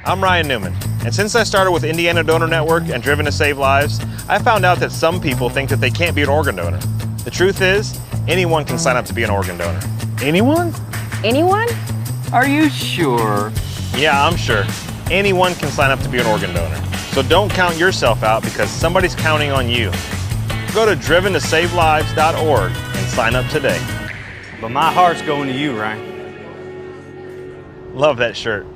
I'm Ryan Newman, and since I started with Indiana Donor Network and Driven to Save Lives, I found out that some people think that they can't be an organ donor. The truth is, anyone can sign up to be an organ donor. Anyone? Anyone? Are you sure? Yeah, I'm sure. Anyone can sign up to be an organ donor. So don't count yourself out because somebody's counting on you. Go to driventosavelives.org and sign up today. But my heart's going to you, Ryan. Love that shirt.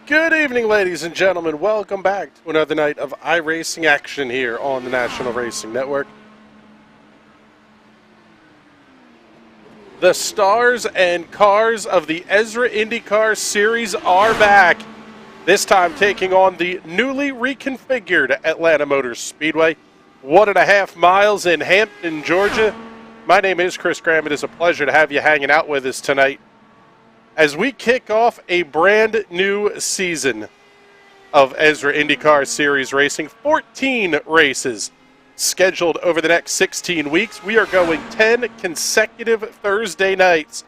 Good evening, ladies and gentlemen. Welcome back to another night of iRacing action here on the National Racing Network. The stars and cars of the ESRA INDYCAR Series are back. This time taking on the newly reconfigured Atlanta Motor Speedway. 1.5 miles in Hampton, Georgia. My name is Chris Graham. It is a pleasure to have you hanging out with us tonight as we kick off a brand new season of ESRA INDYCAR Series racing. 14 races scheduled over the next 16 weeks. We are going 10 consecutive Thursday nights,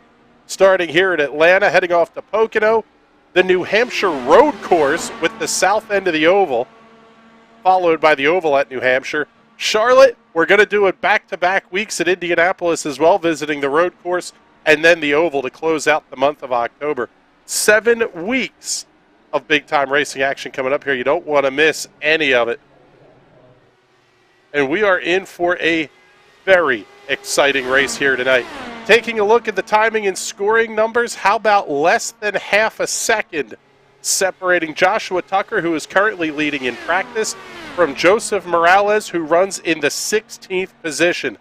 starting here at Atlanta, heading off to Pocono, the New Hampshire road course with the south end of the oval, followed by the oval at New Hampshire. Charlotte, we're going to do it back-to-back weeks at Indianapolis as well, visiting the road course and then the oval to close out the month of October. 7 weeks of big-time racing action coming up here. You don't want to miss any of it. And we are in for a very exciting race here tonight. Taking a look at the timing and scoring numbers, how about less than half a second separating Joshua Tucker, who is currently leading in practice, from Joseph Morales, who runs in the 16th position.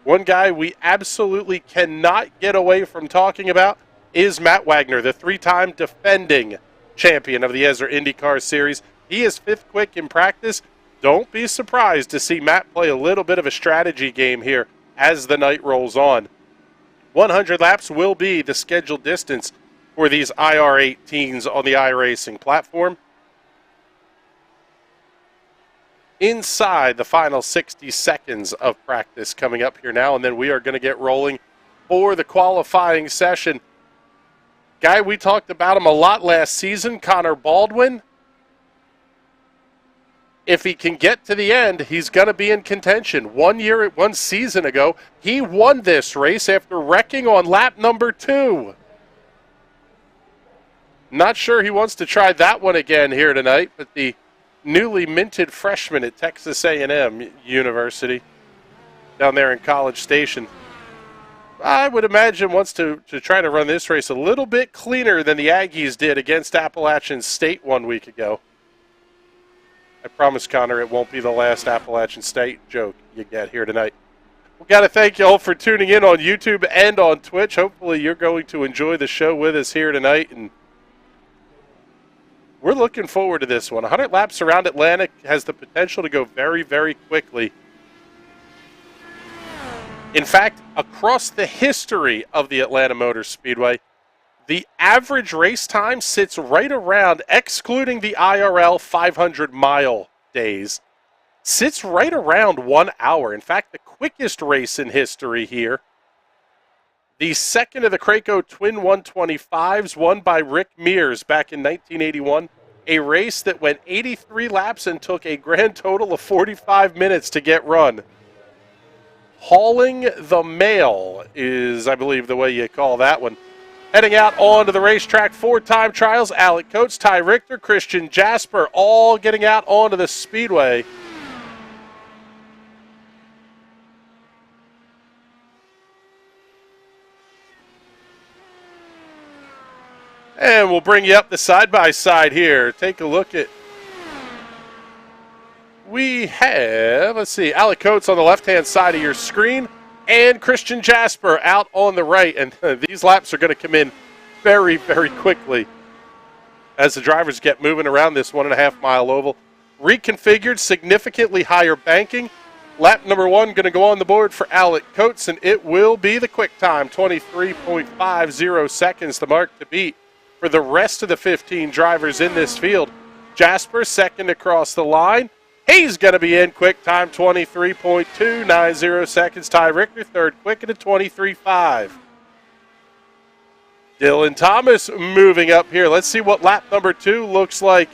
One guy we absolutely cannot get away from talking about is Matt Wagner, the 3-time defending champion of the ESRA INDYCAR Series. He is 5th quick in practice. Don't be surprised to see Matt play a little bit of a strategy game here as the night rolls on. 100 laps will be the scheduled distance for these IR18s on the iRacing platform. Inside the final 60 seconds of practice coming up here now, and then we are going to get rolling for the qualifying session. Guy, we talked about him a lot last season, Connor Baldwin. If he can get to the end, he's going to be in contention. 1 season ago, he won this race after wrecking on lap number 2. Not sure he wants to try that one again here tonight, but the newly minted freshman at Texas A&M University down there in College Station, I would imagine wants to try to run this race a little bit cleaner than the Aggies did against Appalachian State 1 week ago. I promise, Connor, it won't be the last Appalachian State joke you get here tonight. We've got to thank you all for tuning in on YouTube and on Twitch. Hopefully you're going to enjoy the show with us here tonight, and we're looking forward to this one. 100 laps around Atlanta has the potential to go very, very quickly. In fact, across the history of the Atlanta Motor Speedway, the average race time sits right around, excluding the IRL 500-mile days, sits right around 1 hour. In fact, the quickest race in history here, the second of the Craco Twin 125s, won by Rick Mears back in 1981, a race that went 83 laps and took a grand total of 45 minutes to get run. hauling the mail is, I believe, the way you call that one. Heading out onto the racetrack, 4-time trials, Alec Coates, Ty Richter, Christian Jasper, all getting out onto the speedway. And we'll bring you up the side-by-side here. Take a look at... We have, let's see, Alec Coates on the left-hand side of your screen and Christian Jasper out on the right. And these laps are going to come in very, very quickly as the drivers get moving around this 1.5-mile oval. Reconfigured, significantly higher banking. Lap number 1 going to go on the board for Alec Coates, and it will be the quick time, 23.50 seconds, the mark to beat for the rest of the 15 drivers in this field. Jasper second across the line. He's going to be in quick time, 23.290 seconds. Ty Richter third quick at a 23.5. Dylan Thomas moving up here. Let's see what lap number 2 looks like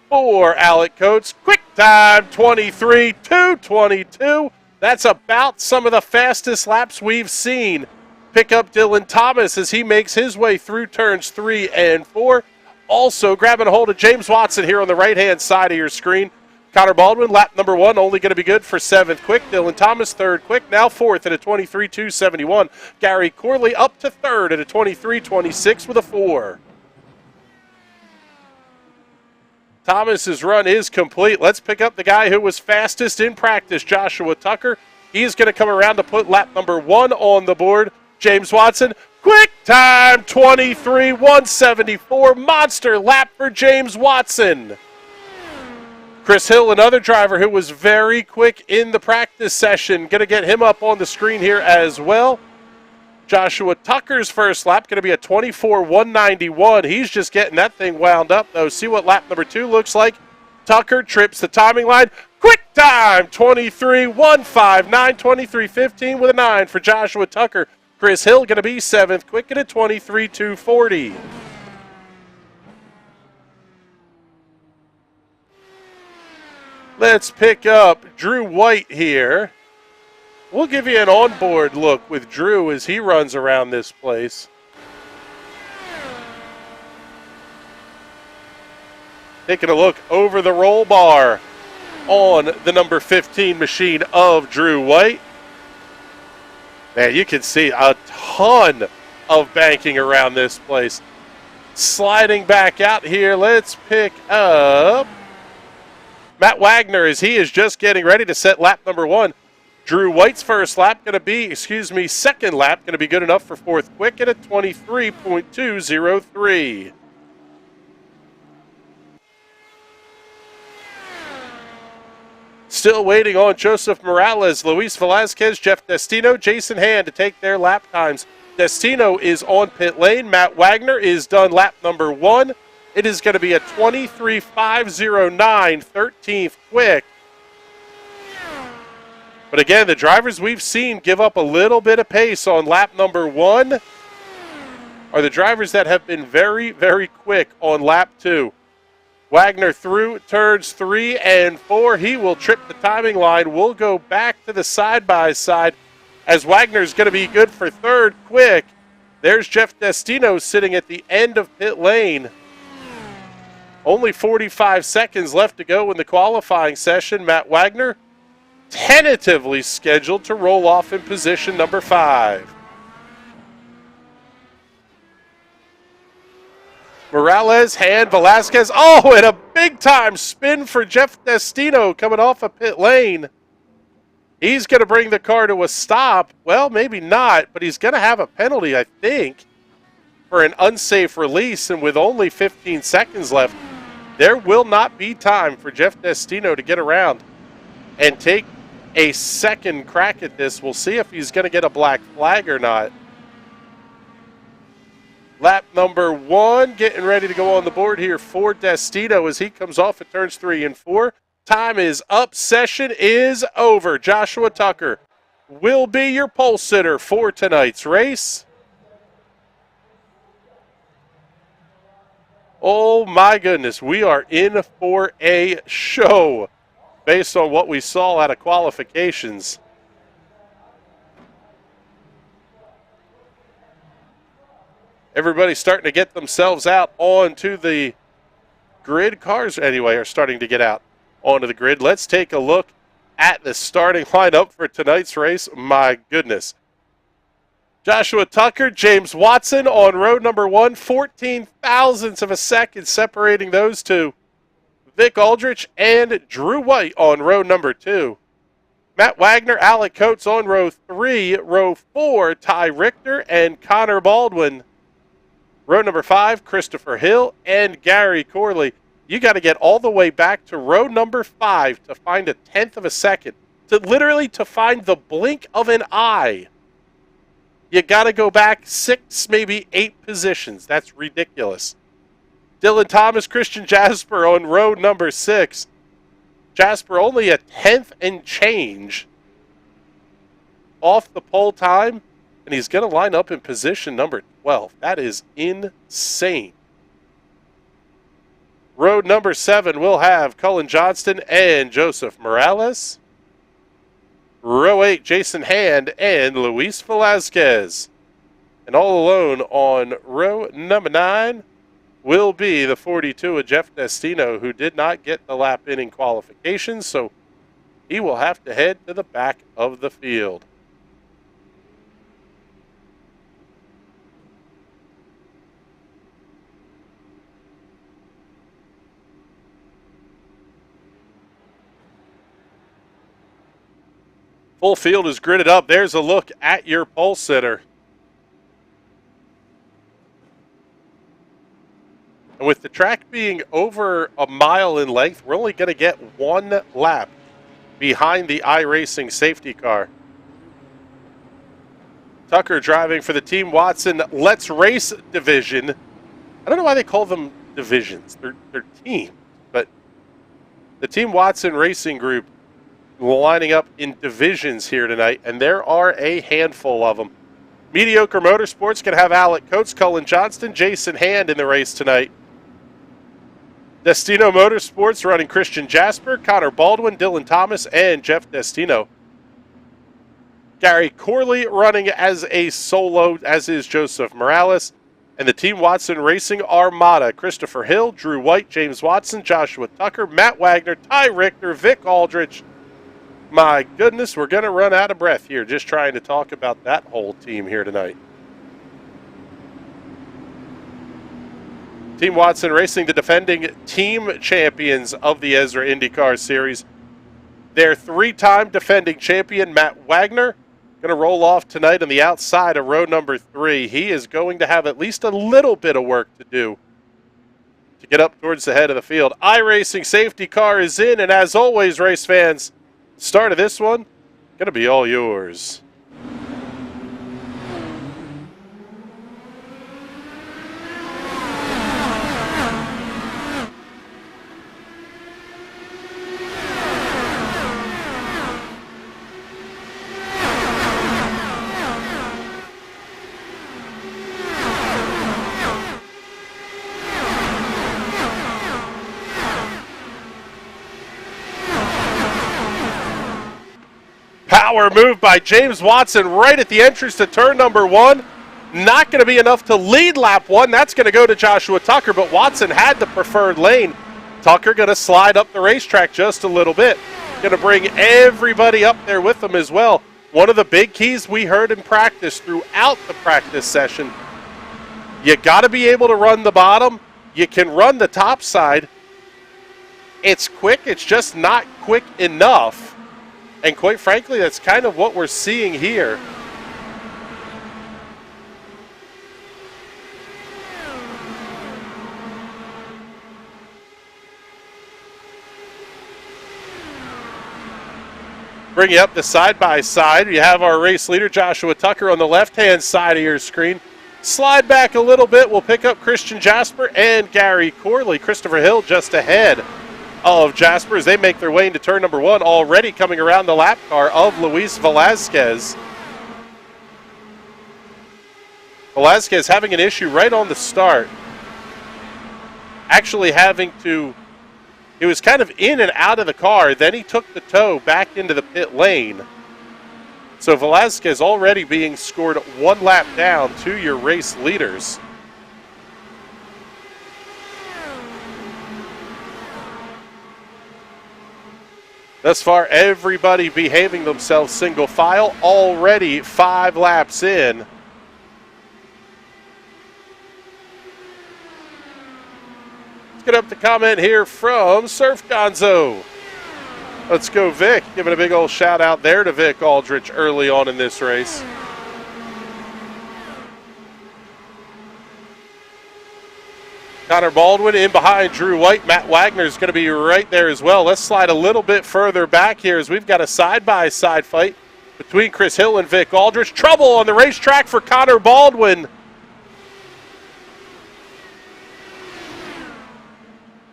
for Alec Coates. Quick time, 23.222. That's about some of the fastest laps we've seen. Pick up Dylan Thomas as he makes his way through turns 3 and 4. Also grabbing a hold of James Watson here on the right-hand side of your screen. Connor Baldwin, lap number 1, only going to be good for 7th quick. Dylan Thomas, 3rd quick, now 4th at a 23.271. Gary Corley up to 3rd at a 23.26 with a 4. Thomas's run is complete. Let's pick up the guy who was fastest in practice, Joshua Tucker. He's going to come around to put lap number 1 on the board. James Watson, quick time, 23.174. Monster lap for James Watson. Chris Hill, another driver who was very quick in the practice session. Going to get him up on the screen here as well. Joshua Tucker's first lap going to be a 24.191. He's just getting that thing wound up, though. See what lap number 2 looks like. Tucker trips the timing line. Quick time, 23.159, 23.15 with a 9 for Joshua Tucker. Chris Hill going to be 7th quick at a 23.240. Let's pick up Drew White here. We'll give you an onboard look with Drew as he runs around this place. Taking a look over the roll bar on the number 15 machine of Drew White. Man, you can see a ton of banking around this place. Sliding back out here, let's pick up Matt Wagner as he is just getting ready to set lap number 1. Drew White's first lap going to be, second lap going to be good enough for 4th quick at a 23.203. Still waiting on Joseph Morales, Luis Velasquez, Jeff Destino, Jason Hand to take their lap times. Destino is on pit lane. Matt Wagner is done lap number 1. It is going to be a 23.509, 13th quick. But again, the drivers we've seen give up a little bit of pace on lap number 1 are the drivers that have been very, very quick on lap 2. Wagner through turns 3 and 4. He will trip the timing line. We'll go back to the side-by-side as Wagner's going to be good for 3rd quick. There's Jeff Destino sitting at the end of pit lane. Only 45 seconds left to go in the qualifying session. Matt Wagner tentatively scheduled to roll off in position number 5. Morales, Hand, Velasquez. Oh, and a big-time spin for Jeff Destino coming off of pit lane. He's going to bring the car to a stop. Well, maybe not, but he's going to have a penalty, I think, for an unsafe release. And with only 15 seconds left, there will not be time for Jeff Destino to get around and take a second crack at this. We'll see if he's going to get a black flag or not. Lap number 1 getting ready to go on the board here for Destino as he comes off at turns 3 and 4. Time is up. Session is over. Joshua Tucker will be your pole sitter for tonight's race. Oh my goodness, we are in for a show based on what we saw out of qualifications. Everybody's starting to get themselves out onto the grid. Cars, anyway, are starting to get out onto the grid. Let's take a look at the starting lineup for tonight's race. My goodness. Joshua Tucker, James Watson on road number 1, 14 thousandths of a second separating those two. Vic Aldrich and Drew White on road number 2. Matt Wagner, Alec Coates on row 3. Row 4, Ty Richter and Connor Baldwin. Row number 5, Christopher Hill and Gary Corley. You got to get all the way back to row number 5 to find a tenth of a second. To find the blink of an eye. You got to go back 6, maybe 8 positions. That's ridiculous. Dylan Thomas, Christian Jasper on row number 6. Jasper only a tenth and change off the pole time, and he's going to line up in position number 12. That is insane. Row number 7 will have Cullen Johnston and Joseph Morales. Row 8, Jason Hand and Luis Velasquez. And all alone on row number 9 will be the 42 of Jeff Destino, who did not get the lap inning qualifications, so he will have to head to the back of the field. Full field is gridded up. There's a look at your pole sitter. And with the track being over a mile in length, we're only going to get 1 lap behind the iRacing safety car. Tucker driving for the Team Watson Let's Race division. I don't know why they call them divisions. They're teams. But the Team Watson Racing Group lining up in divisions here tonight, and there are a handful of them. Mediocre Motorsports can have Alec Coates, Cullen Johnston, Jason Hand in the race tonight. Destino Motorsports running Christian Jasper, Connor Baldwin, Dylan Thomas, and Jeff Destino. Gary Corley running as a solo, as is Joseph Morales. And the Team Watson Racing Armada, Christopher Hill, Drew White, James Watson, Joshua Tucker, Matt Wagner, Ty Richter, Vic Aldrich. My goodness, we're going to run out of breath here just trying to talk about that whole team here tonight. Team Watson Racing, the defending team champions of the ESRA INDYCAR Series. Their 3-time defending champion, Matt Wagner, going to roll off tonight on the outside of row number 3. He is going to have at least a little bit of work to do to get up towards the head of the field. iRacing safety car is in, and as always, race fans, start of this one, going to be all yours. Power move by James Watson right at the entrance to turn number 1. Not going to be enough to lead lap 1. That's going to go to Joshua Tucker, but Watson had the preferred lane. Tucker going to slide up the racetrack just a little bit. Going to bring everybody up there with him as well. One of the big keys we heard in practice throughout the practice session. You got to be able to run the bottom. You can run the top side. It's quick. It's just not quick enough. And quite frankly, that's kind of what we're seeing here. Bring you up the side-by-side. You have our race leader, Joshua Tucker, on the left-hand side of your screen. Slide back a little bit. We'll pick up Christian Jasper and Gary Corley. Christopher Hill just ahead of Jasper as they make their way into turn number 1, already coming around the lap car of Luis Velasquez. Velasquez having an issue right on the start. Actually he was kind of in and out of the car, then he took the tow back into the pit lane. So Velasquez already being scored 1 lap down to your race leaders. Thus far, everybody behaving themselves single file, already 5 laps in. Let's get up the comment here from Surf Gonzo. Let's go, Vic. Giving a big old shout out there to Vic Aldrich early on in this race. Connor Baldwin in behind Drew White. Matt Wagner is going to be right there as well. Let's slide a little bit further back here as we've got a side-by-side fight between Chris Hill and Vic Aldrich. Trouble on the racetrack for Connor Baldwin.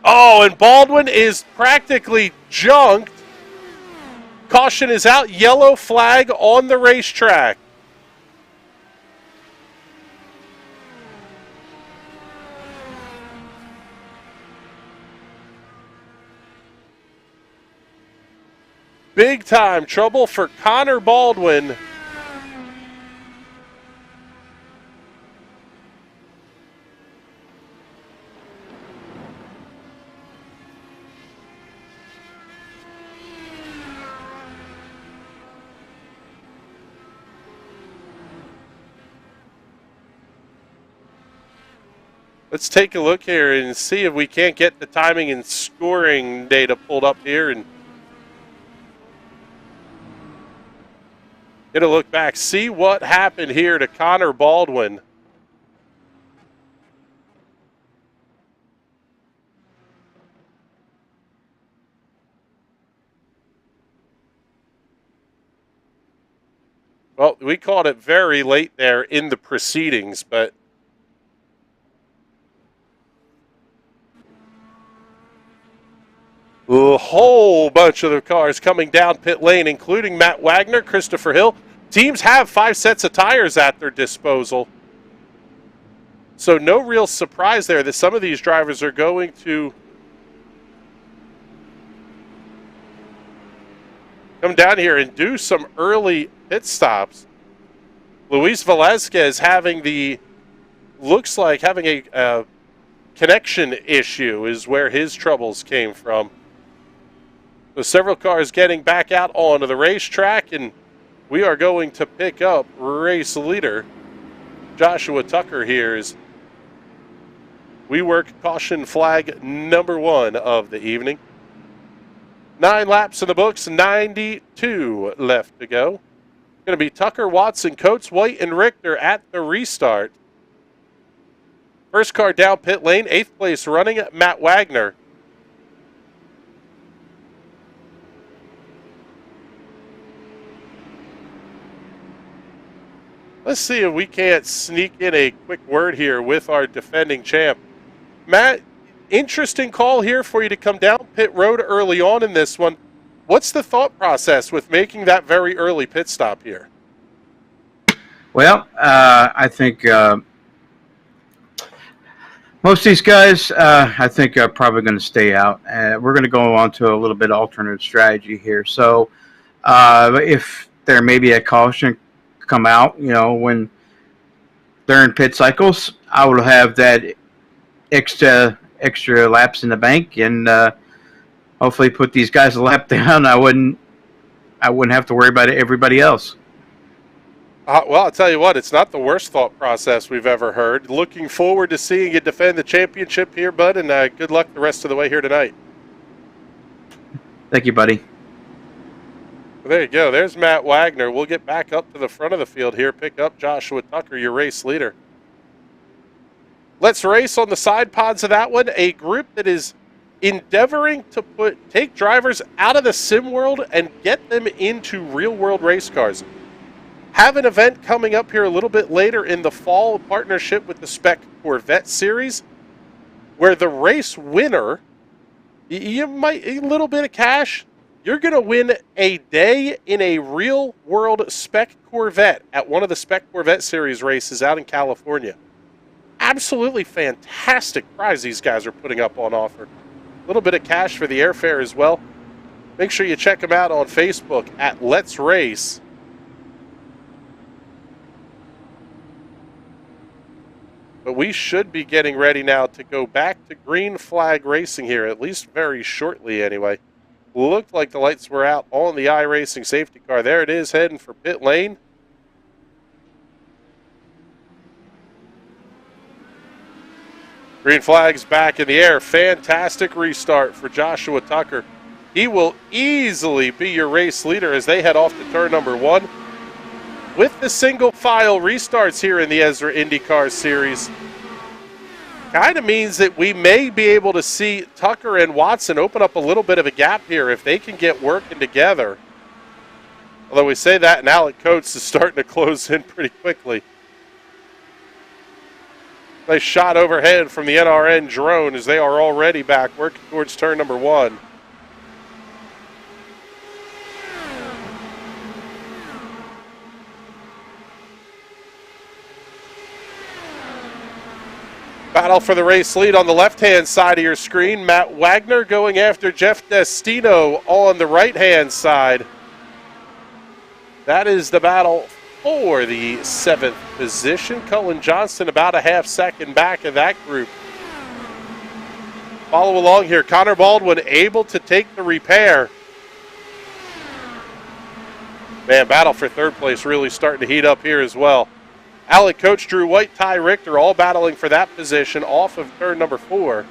Oh, and Baldwin is practically junked. Caution is out. Yellow flag on the racetrack. Big time trouble for Connor Baldwin. Let's take a look here and see if we can't get the timing and scoring data pulled up here and get a look back. See what happened here to Connor Baldwin. Well, we called it very late there in the proceedings, but a whole bunch of the cars coming down pit lane, including Matt Wagner, Christopher Hill. Teams have 5 sets of tires at their disposal. So no real surprise there that some of these drivers are going to come down here and do some early pit stops. Luis Velasquez looks like having a connection issue is where his troubles came from. So several cars getting back out onto the racetrack, and we are going to pick up race leader Joshua Tucker here as we work caution flag number 1 of the evening. 9 laps in the books, 92 left to go. Going to be Tucker, Watson, Coates, White, and Richter at the restart. First car down pit lane, 8th place running, Matt Wagner. Let's see if we can't sneak in a quick word here with our defending champ. Matt, interesting call here for you to come down pit road early on in this one. What's the thought process with making that very early pit stop here? Well, I think most of these guys, I think, are probably going to stay out. We're going to go on to a little bit of alternate strategy here. So if there may be a caution come out, when during pit cycles, I will have that extra laps in the bank and hopefully put these guys a lap down. I wouldn't have to worry about everybody else. Well, I'll tell you what, it's not the worst thought process we've ever heard. Looking forward to seeing you defend the championship here, bud, and good luck the rest of the way here tonight. Thank you, buddy. Well, there you go. There's Matt Wagner. We'll get back up to the front of the field here, pick up Joshua Tucker, your race leader. Let's race on the side pods of that one. A group that is endeavoring to take drivers out of the sim world and get them into real-world race cars. Have an event coming up here a little bit later in the fall, a partnership with the Spec Corvette Series, where the race winner, a little bit of cash, you're going to win a day in a real-world Spec Corvette at one of the Spec Corvette Series races out in California. Absolutely fantastic prize these guys are putting up on offer. A little bit of cash for the airfare as well. Make sure you check them out on Facebook at Let's Race. But we should be getting ready now to go back to green flag racing here, at least very shortly anyway. Looked like the lights were out on the iRacing safety car. There it is, heading for pit lane. Green flag's back in the air. Fantastic restart for Joshua Tucker. He will easily be your race leader as they head off to turn number 1. With the single file restarts here in the ESRA INDYCAR Series, kind of means that we may be able to see Tucker and Watson open up a little bit of a gap here if they can get working together. Although we say that, and Alec Coates is starting to close in pretty quickly. Nice shot overhead from the NRN drone as they are already back working towards turn number 1. Battle for the race lead on the left-hand side of your screen. Matt Wagner going after Jeff Destino on the right-hand side. That is the battle for the 7th position. Cullen Johnston about a half second back of that group. Follow along here. Connor Baldwin able to take the repair. Man, battle for third place really starting to heat up here as well. Alec Coach, Drew White, Ty Richter all battling for that position off of turn number 4.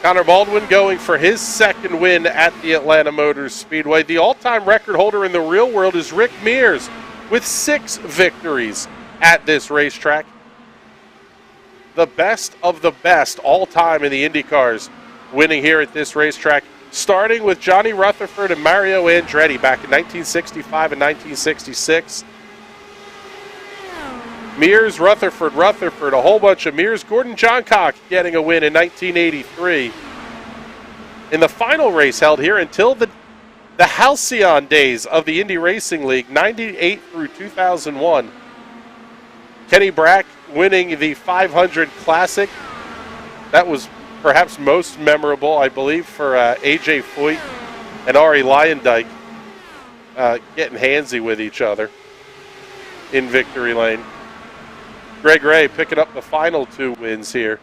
Connor Baldwin going for his second win at the Atlanta Motor Speedway. The all-time record holder in the real world is Rick Mears with 6 victories at this racetrack. The best of the best all-time in the IndyCars winning here at this racetrack, starting with Johnny Rutherford and Mario Andretti back in 1965 and 1966. Mears, Rutherford, a whole bunch of Mears. Gordon Johncock getting a win in 1983. In the final race held here until the halcyon days of the Indy Racing League, 98 through 2001. Kenny Brack winning the 500 Classic. That was perhaps most memorable, I believe, for A.J. Foyt and Ari Lyondike getting handsy with each other in victory lane. Greg Ray picking up the final 2 wins here.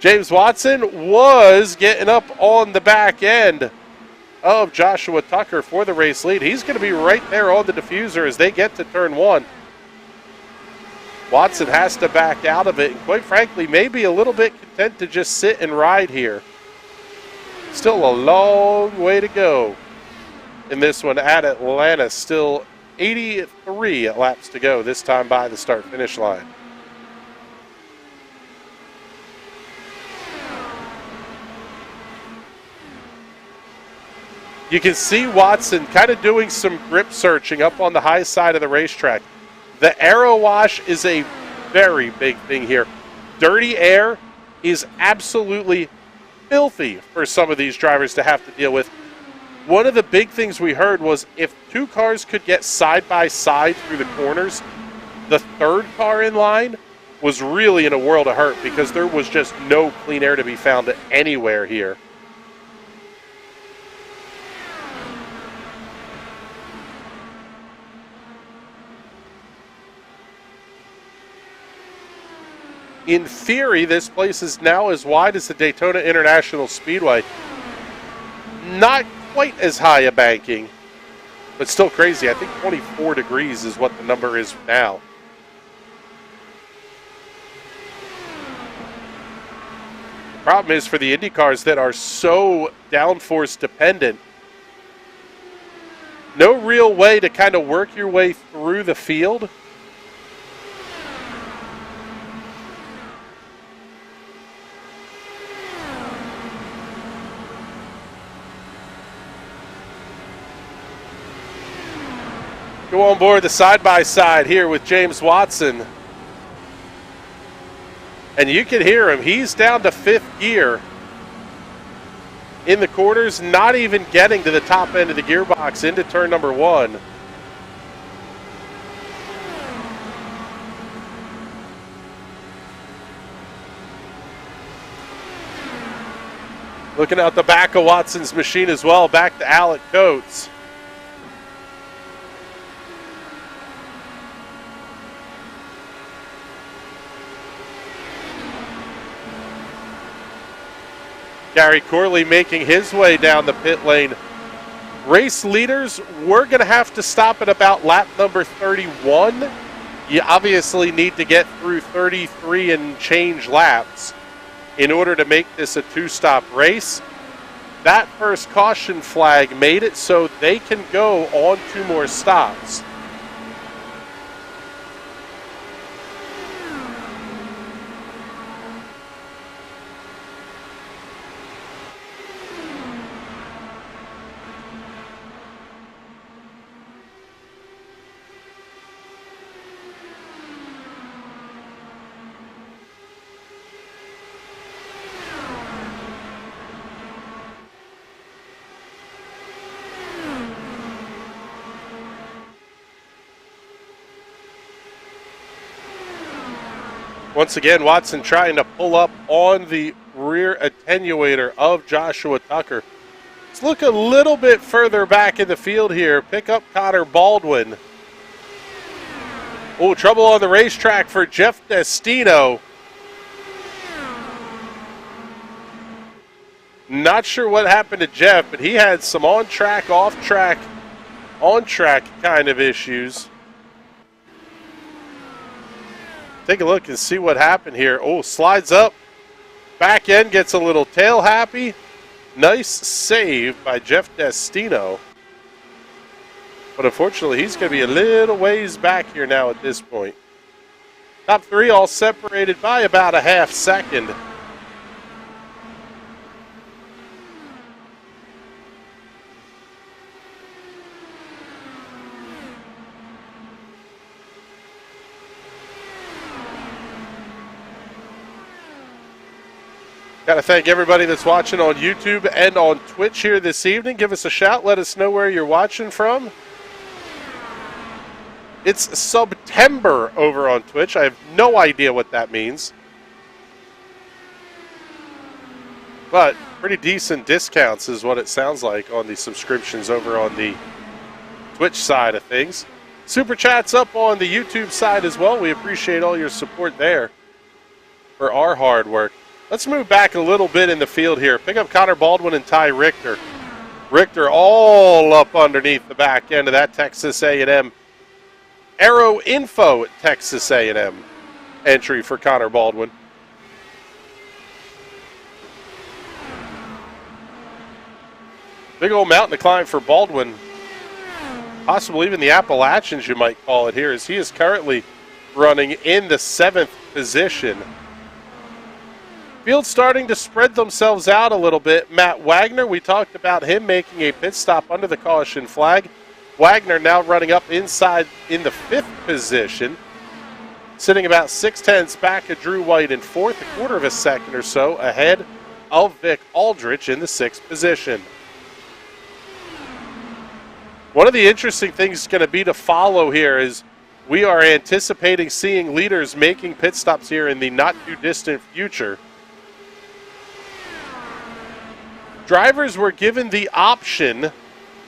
James Watson was getting up on the back end of Joshua Tucker for the race lead. He's going to be right there on the diffuser as they get to turn 1. Watson has to back out of it, and quite frankly, maybe a little bit content to just sit and ride here. Still a long way to go in this one at Atlanta. Still 83 laps to go, this time by the start-finish line. You can see Watson kind of doing some grip searching up on the high side of the racetrack. The aero wash is a very big thing here. Dirty air is absolutely filthy for some of these drivers to have to deal with. One of the big things we heard was if 2 cars could get side by side through the corners, the third car in line was really in a world of hurt because there was just no clean air to be found anywhere here. In theory, this place is now as wide as the Daytona International Speedway. Not quite as high a banking, but still crazy. I think 24 degrees is what the number is now. The problem is for the Indy cars that are so downforce dependent, no real way to kind of work your way through the field. Go on board the side-by-side here with James Watson. And you can hear him. He's down to 5th gear in the corners, not even getting to the top end of the gearbox into turn number 1. Looking out the back of Watson's machine as well, back to Alec Coates. Gary Corley making his way down the pit lane. Race leaders, we're going to have to stop at about lap number 31. You obviously need to get through 33 and change laps in order to make this a two-stop race. That first caution flag made it so they can go on 2 more stops. Once again, Watson trying to pull up on the rear attenuator of Joshua Tucker. Let's look a little bit further back in the field here. Pick up Connor Baldwin. Oh, trouble on the racetrack for Jeff Destino. Not sure what happened to Jeff, but he had some on-track, off-track, on-track kind of issues. Take a look and see what happened here. Oh, slides up. Back end gets a little tail happy. Nice save by Jeff Destino. But unfortunately, he's going to be a little ways back here now at this point. Top 3 all separated by about a half second. Got to thank everybody that's watching on YouTube and on Twitch here this evening. Give us a shout. Let us know where you're watching from. It's September over on Twitch. I have no idea what that means. But pretty decent discounts is what it sounds like on the subscriptions over on the Twitch side of things. Super Chat's up on the YouTube side as well. We appreciate all your support there for our hard work. Let's move back a little bit in the field here. Pick up Connor Baldwin and Ty Richter. Richter all up underneath the back end of that Texas A&M. Aero Info at Texas A&M entry for Connor Baldwin. Big old mountain to climb for Baldwin. Possibly even the Appalachians, you might call it here, as he is currently running in the 7th position. Field starting to spread themselves out a little bit. Matt Wagner, we talked about him making a pit stop under the caution flag. Wagner now running up inside in the 5th position, sitting about 6/10 back of Drew White in 4th, a quarter of a second or so ahead of Vic Aldrich in the 6th position. One of the interesting things going to be to follow here is we are anticipating seeing leaders making pit stops here in the not too distant future. Drivers were given the option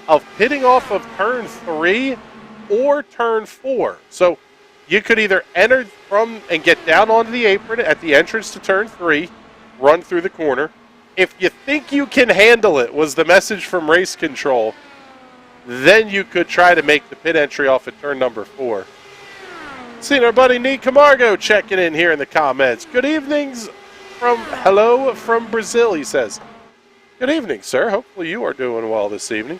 of pitting off of turn 3 or turn 4. So you could either enter from and get down onto the apron at the entrance to turn 3, run through the corner. If you think you can handle it, was the message from race control, then you could try to make the pit entry off at turn number 4. Seeing our buddy Nick Camargo checking in here in the comments. Good evenings from hello from Brazil, he says. Good evening, sir. Hopefully you are doing well this evening.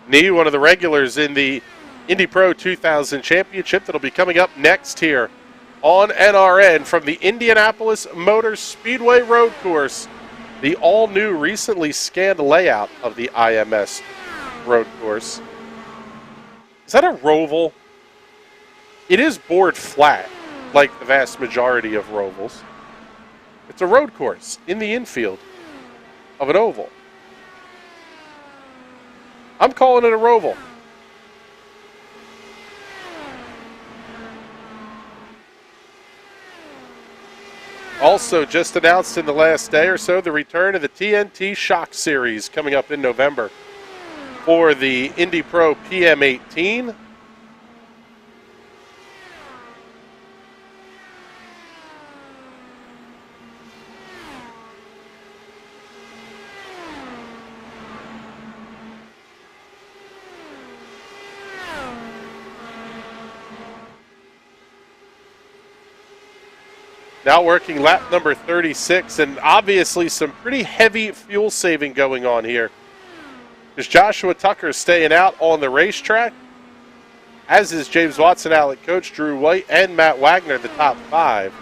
Nee, one of the regulars in the Indy Pro 2000 Championship that'll be coming up next here on NRN from the Indianapolis Motor Speedway Road Course. The all-new, recently scanned layout of the IMS road course. Is that a roval? It is bored flat, like the vast majority of rovals. It's a road course in the infield of an oval. I'm calling it a roval. Also, just announced in the last day or so, the return of the TNT Shock Series coming up in November for the Indy Pro PM18. Now working lap number 36, and obviously some pretty heavy fuel saving going on here. Is Joshua Tucker staying out on the racetrack, as is James Watson, Alec Coach, Drew White, and Matt Wagner, the top 5.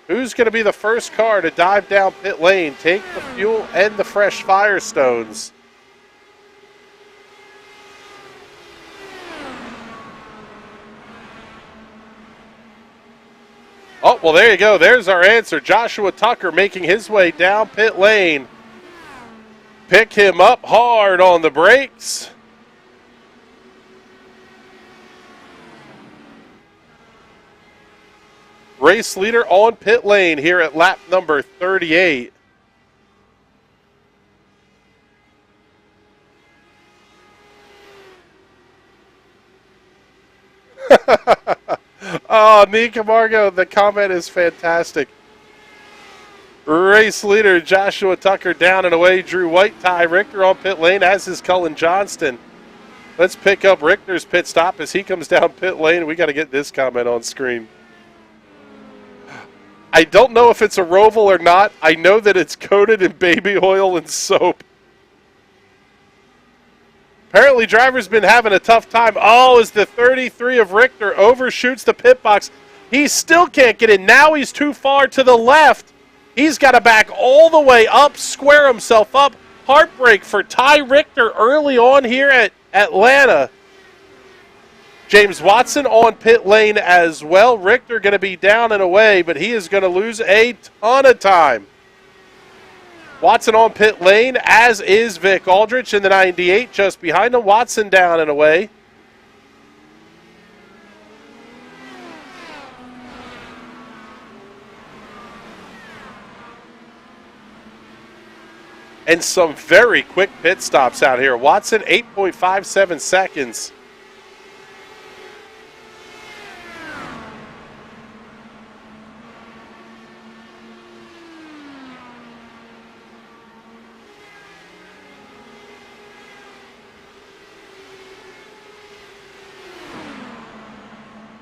Who's going to be the first car to dive down pit lane, take the fuel and the fresh Firestones? Oh, well, there you go. There's our answer. Joshua Tucker making his way down pit lane. Pick him up hard on the brakes. Race leader on pit lane here at lap number 38. Oh, Nika Margo, the comment is fantastic. Race leader Joshua Tucker down and away. Drew White, Ty Richter on pit lane, as is Cullen Johnston. Let's pick up Richter's pit stop as he comes down pit lane. We got to get this comment on screen. I don't know if it's a Roval or not. I know that it's coated in baby oil and soap. Apparently, driver's been having a tough time. Oh, as the 33 of Richter overshoots the pit box. He still can't get in. Now he's too far to the left. He's got to back all the way up, square himself up. Heartbreak for Ty Richter early on here at Atlanta. James Watson on pit lane as well. Richter going to be down and away, but he is going to lose a ton of time. Watson on pit lane, as is Vic Aldrich in the 98, just behind him. Watson down and away. And some very quick pit stops out here. Watson, 8.57 seconds.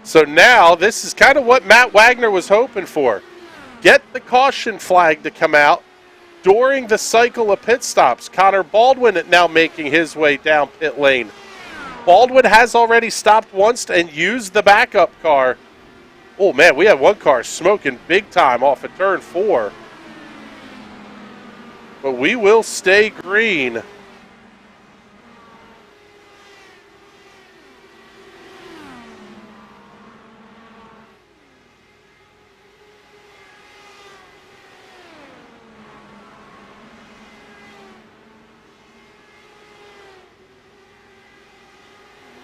So now, this is kind of what Matt Wagner was hoping for. Get the caution flag to come out during the cycle of pit stops. Connor Baldwin now making his way down pit lane. Baldwin has already stopped once and used the backup car. Oh, man, we have one car smoking big time off of turn 4. But we will stay green.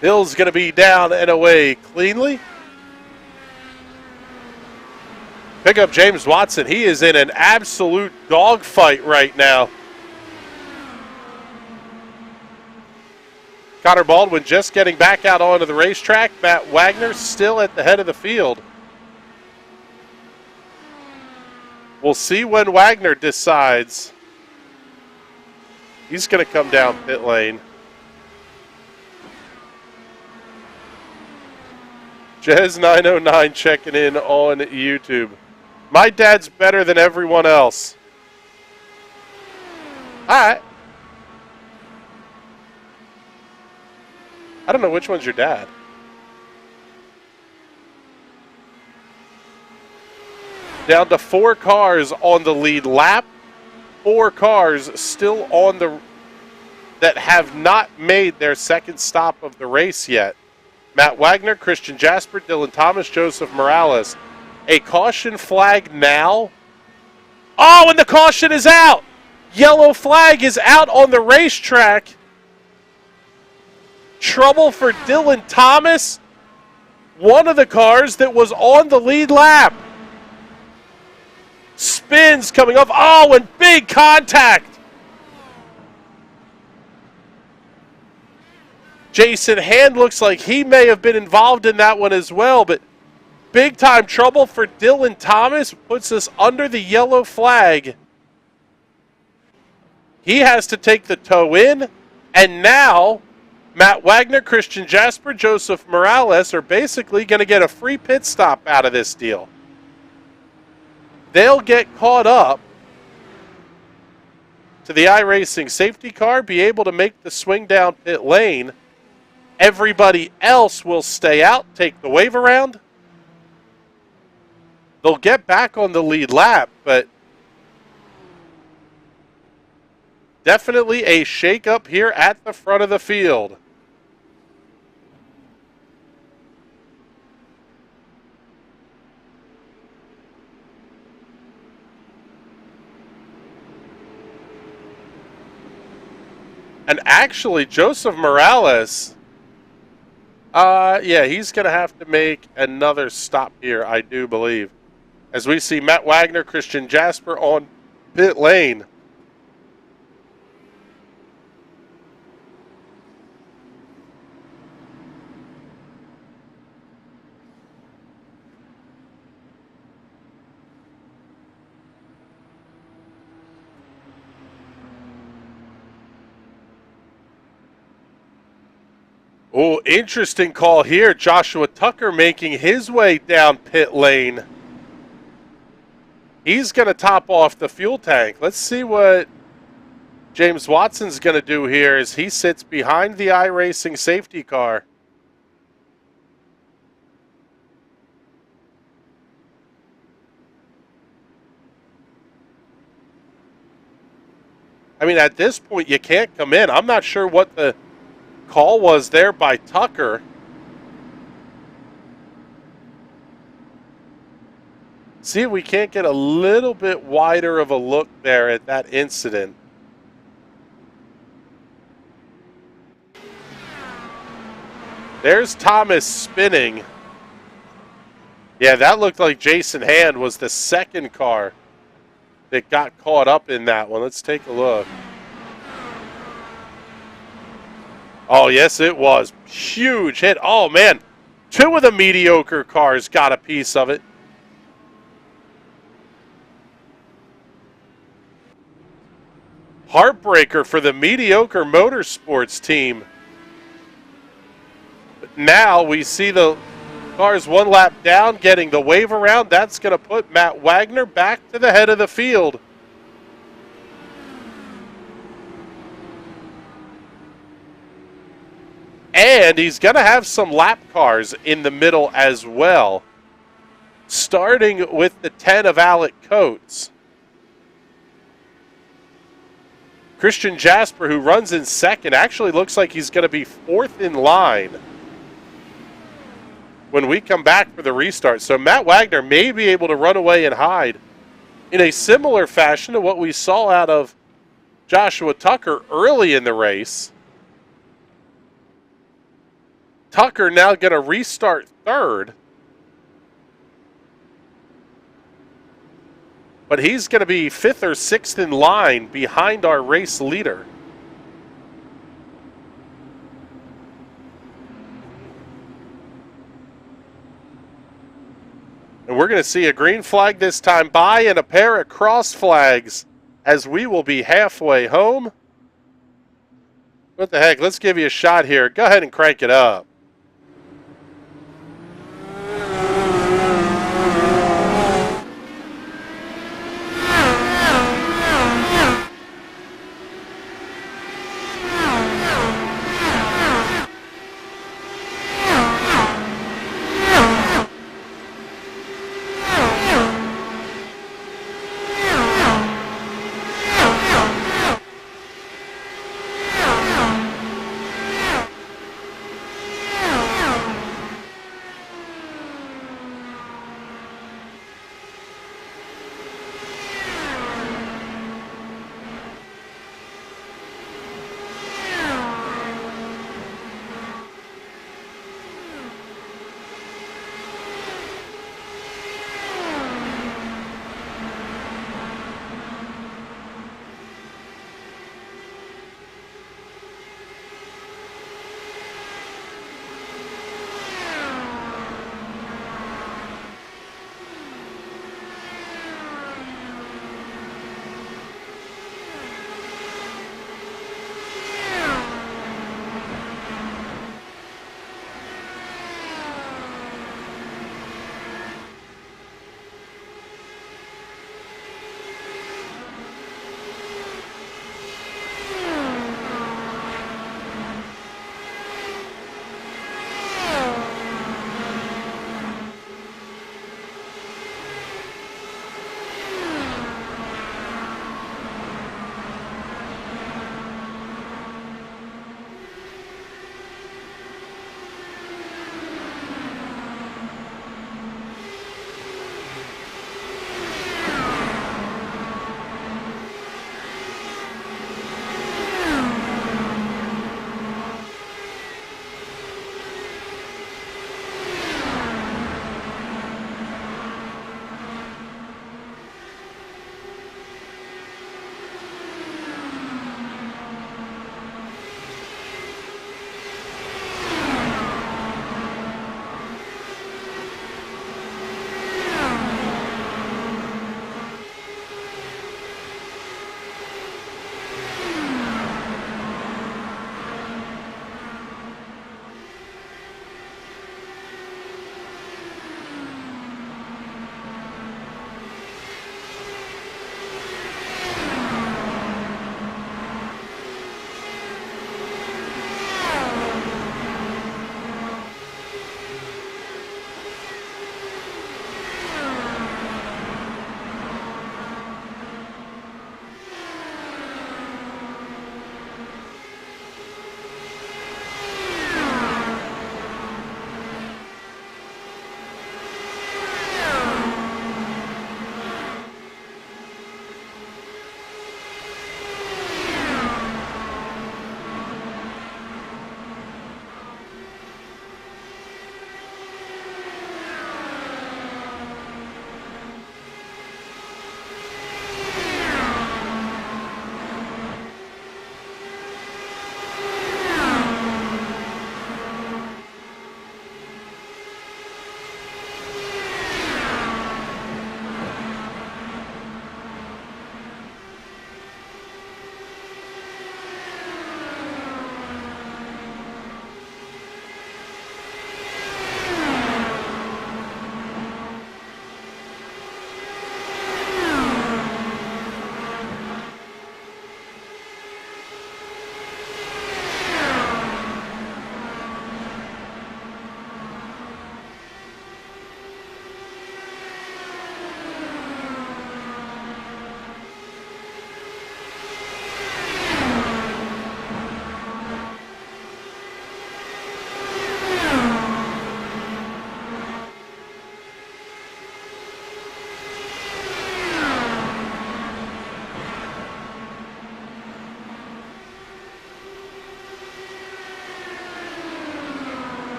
Hill's going to be down and away cleanly. Pick up James Watson. He is in an absolute dogfight right now. Connor Baldwin just getting back out onto the racetrack. Matt Wagner still at the head of the field. We'll see when Wagner decides. He's going to come down pit lane. Jez909 checking in on YouTube. My dad's better than everyone else. All right. I don't know which one's your dad. Down to 4 cars on the lead lap. 4 cars still on the that have not made their second stop of the race yet. Matt Wagner, Christian Jasper, Dylan Thomas, Joseph Morales. A caution flag now. Oh, and the caution is out. Yellow flag is out on the racetrack. Trouble for Dylan Thomas. One of the cars that was on the lead lap. Spins coming off. Oh, and big contact. Jason Hand looks like he may have been involved in that one as well, but big time trouble for Dylan Thomas puts us under the yellow flag. He has to take the tow in, and now Matt Wagner, Christian Jasper, Joseph Morales are basically going to get a free pit stop out of this deal. they'll get caught up to the iRacing safety car, be able to make the swing down pit lane. Everybody else will stay out, take the wave around. They'll get back on the lead lap, but definitely a shake-up here at the front of the field. And actually, Joseph Morales, yeah, he's going to have to make another stop here, I do believe. As we see Matt Wagner, Christian Jasper on pit lane. Oh, interesting call here. Joshua Tucker making his way down pit lane. He's going to top off the fuel tank. Let's see what James Watson's going to do here as he sits behind the iRacing safety car. I mean, at this point, you can't come in. I'm not sure what the call was there by Tucker. See if we can't get a little bit wider of a look there at that incident. There's Thomas spinning. Yeah, that looked like Jason Hand was the second car that got caught up in that one. Let's take a look. Oh, yes, it was. Huge hit. Oh, man. Two of the mediocre cars got a piece of it. Heartbreaker for the mediocre motorsports team. But now we see the cars one lap down, getting the wave around. That's going to put Matt Wagner back to the head of the field. And he's going to have some lap cars in the middle as well, starting with the 10 of Alec Coates. Christian Jasper, who runs in second, actually looks like he's going to be fourth in line when we come back for the restart. So Matt Wagner may be able to run away and hide in a similar fashion to what we saw out of Joshua Tucker early in the race. Tucker now going to restart third. But he's going to be fifth or sixth in line behind our race leader. And we're going to see a green flag this time by and a pair of cross flags as we will be halfway home. What the heck? Let's give you a shot here. Go ahead and crank it up.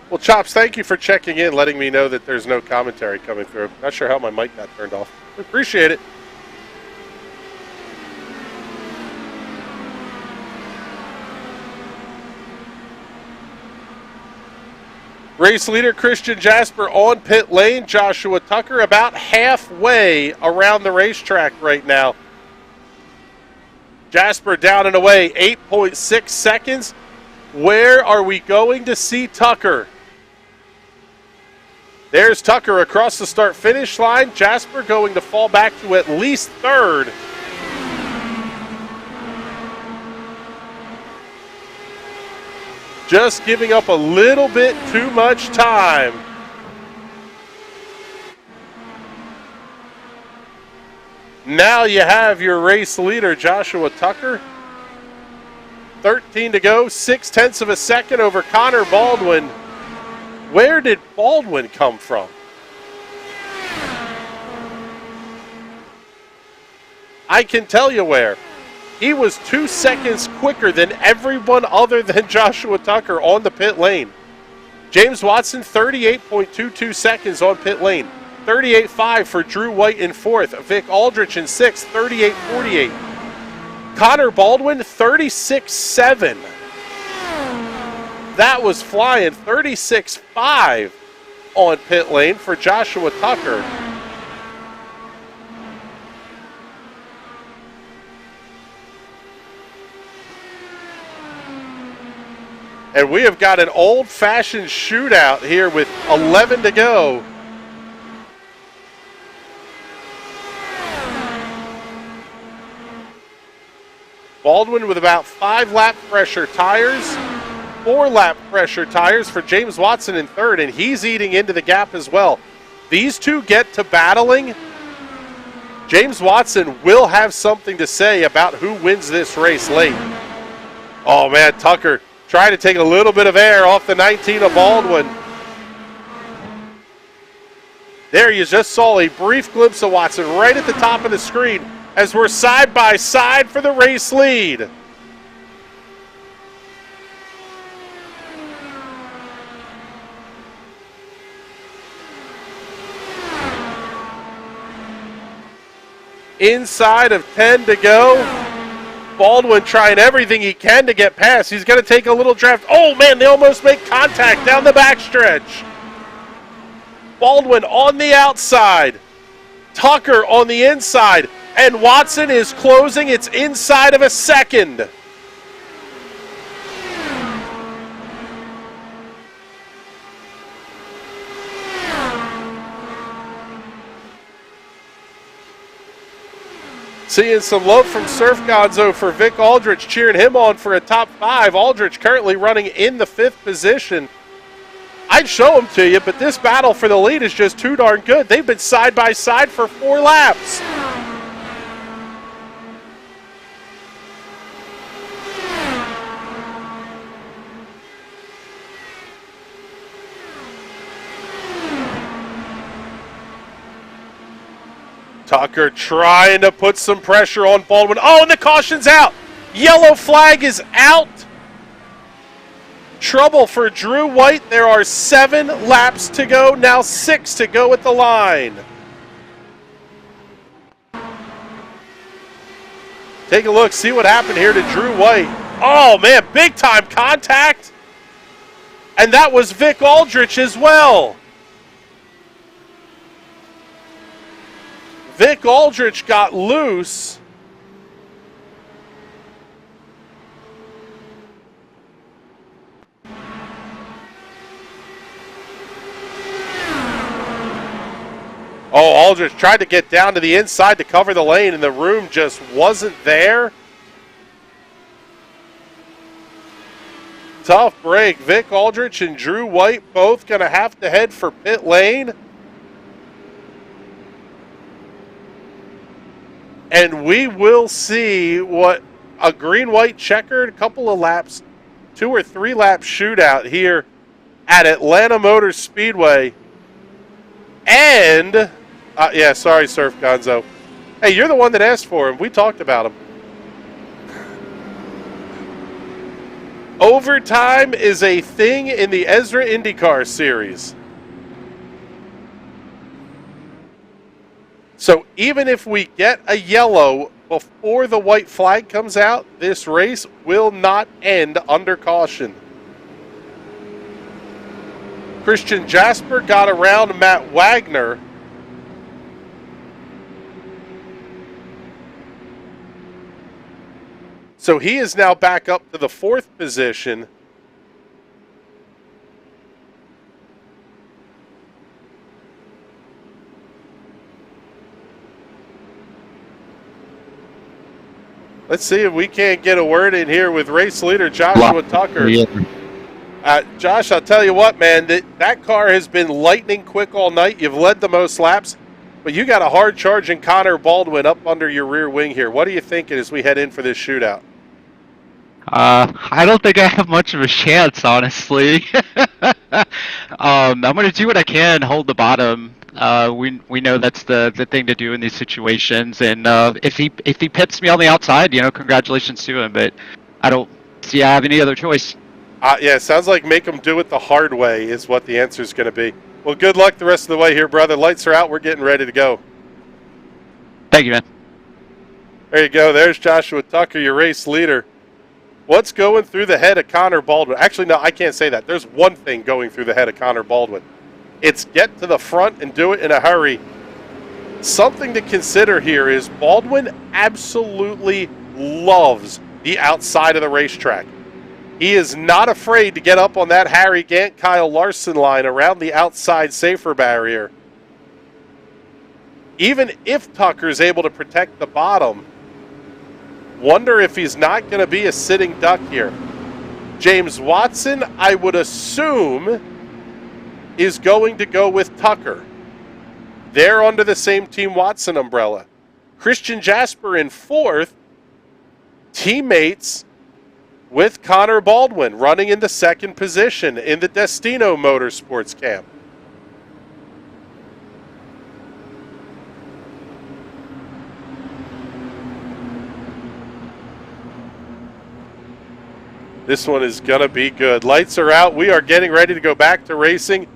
Well, Chops, thank you for checking in, letting me know that there's no commentary coming through. Not sure how my mic got turned off. We appreciate it. Race leader Christian Jasper on pit lane. Joshua Tucker about halfway around the racetrack right now. Jasper down and away, 8.6 seconds. Where are we going to see Tucker? There's Tucker across the start-finish line. Jasper going to fall back to at least third. Just giving up a little bit too much time. Now you have your race leader, Joshua Tucker. 13 to go, 0.6 of a second over Connor Baldwin. Where did Baldwin come from? I can tell you where. He was 2 seconds quicker than everyone other than Joshua Tucker on the pit lane. James Watson, 38.22 seconds on pit lane. 38.5 for Drew White in fourth. Vic Aldrich in sixth, 38.48. Connor Baldwin, 36.7. That was flying. 36.5 on pit lane for Joshua Tucker. And we have got an old-fashioned shootout here with 11 to go. Baldwin with about 5-lap pressure tires, 4-lap pressure tires for James Watson in third, and he's eating into the gap as well. These two get to battling. James Watson will have something to say about who wins this race late. Oh, man, Tucker trying to take a little bit of air off the 19 of Baldwin. There you just saw a brief glimpse of Watson right at the top of the screen as we're side by side for the race lead. Inside of 10 to go. Baldwin trying everything he can to get past. He's going to take a little draft. Oh, man, they almost make contact down the backstretch. Baldwin on the outside. Tucker on the inside. And Watson is closing. It's inside of a second. Seeing some love from Surf Gonzo for Vic Aldrich, cheering him on for a top 5. Aldrich currently running in the 5th position. I'd show him to you, but this battle for the lead is just too darn good. They've been side by side for 4 laps. Tucker trying to put some pressure on Baldwin. Oh, and the caution's out. Yellow flag is out. Trouble for Drew White. There are 7 laps to go. Now 6 to go at the line. Take a look. See what happened here to Drew White. Oh, man. Big time contact. And that was Vic Aldrich as well. Vic Aldrich got loose. Oh, Aldrich tried to get down to the inside to cover the lane, and the room just wasn't there. Tough break. Vic Aldrich and Drew White both going to have to head for pit lane. And we will see what a green-white checkered, couple of laps, 2 or 3 lap shootout here at Atlanta Motor Speedway. And, yeah, sorry, Surf Gonzo. Hey, you're the one that asked for him. We talked about him. Overtime is a thing in the ESRA IndyCar Series. So even if we get a yellow before the white flag comes out, this race will not end under caution. Christian Jasper got around Matt Wagner. So he is now back up to the 4th position. Let's see if we can't get a word in here with race leader Joshua Tucker. Josh, I'll tell you what, man, that car has been lightning quick all night. You've led the most laps, but you got a hard charging Connor Baldwin up under your rear wing here. What are you thinking as we head in for this shootout? I don't think I have much of a chance, honestly. I'm going to do what I can, hold the bottom. We know that's the thing to do in these situations, and if he pits me on the outside, congratulations to him. But I don't see I have any other choice. Yeah, it sounds like make him do it the hard way is what the answer is going to be. Well, good luck the rest of the way here, brother. Lights are out. We're getting ready to go. Thank you, man. There you go. There's Joshua Tucker, your race leader. What's going through the head of Connor Baldwin? Actually, no, I can't say that. There's one thing going through the head of Connor Baldwin. It's get to the front and do it in a hurry. Something to consider here is Baldwin absolutely loves the outside of the racetrack. He is not afraid to get up on that Harry Gant, Kyle Larson line around the outside safer barrier. Even if Tucker's able to protect the bottom, wonder if he's not going to be a sitting duck here. James Watson, I would assume, is going to go with Tucker. They're under the same Team Watson umbrella. Christian Jasper in 4th, teammates with Connor Baldwin, running in the 2nd position in the Destino Motorsports camp. This one is going to be good. Lights are out. We are getting ready to go back to racing.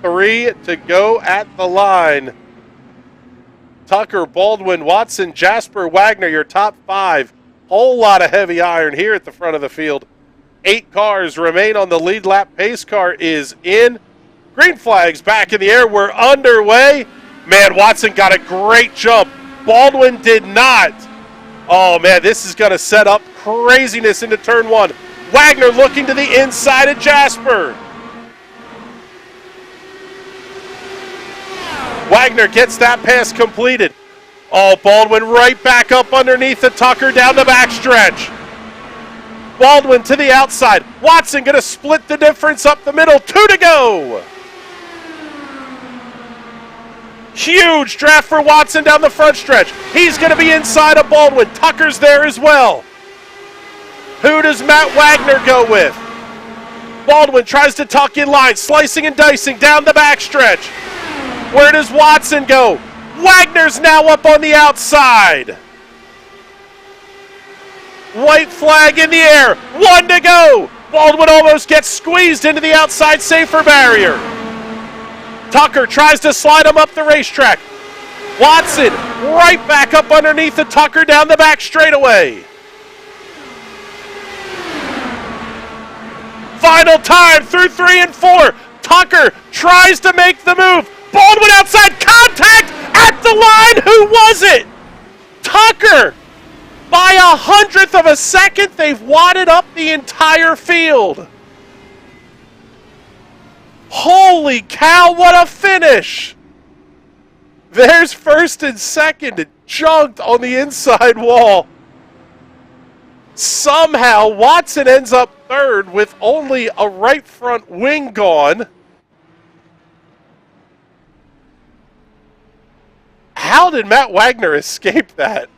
3 to go at the line. Tucker, Baldwin, Watson, Jasper, Wagner, your top 5. Whole lot of heavy iron here at the front of the field. 8 cars remain on the lead lap. Pace car is in. Green flag's back in the air. We're underway. Man, Watson got a great jump. Baldwin did not. Oh, man, this is going to set up craziness into turn 1. Wagner looking to the inside of Jasper. Wagner gets that pass completed. Oh, Baldwin right back up underneath the Tucker down the backstretch. Baldwin to the outside. Watson going to split the difference up the middle. 2 to go. Huge draft for Watson down the front stretch. He's going to be inside of Baldwin. Tucker's there as well. Who does Matt Wagner go with? Baldwin tries to tuck in line, slicing and dicing down the backstretch. Where does Watson go? Wagner's now up on the outside. White flag in the air. 1 to go. Baldwin almost gets squeezed into the outside safer barrier. Tucker tries to slide him up the racetrack. Watson right back up underneath the Tucker down the back straightaway. Final time through 3 and 4. Tucker tries to make the move. Baldwin outside, contact at the line. Who was it? Tucker. By 100th of a second, they've wadded up the entire field. Holy cow, what a finish. There's 1st and 2nd, junked on the inside wall. Somehow, Watson ends up 3rd with only a right front wing gone. How did Matt Wagner escape that?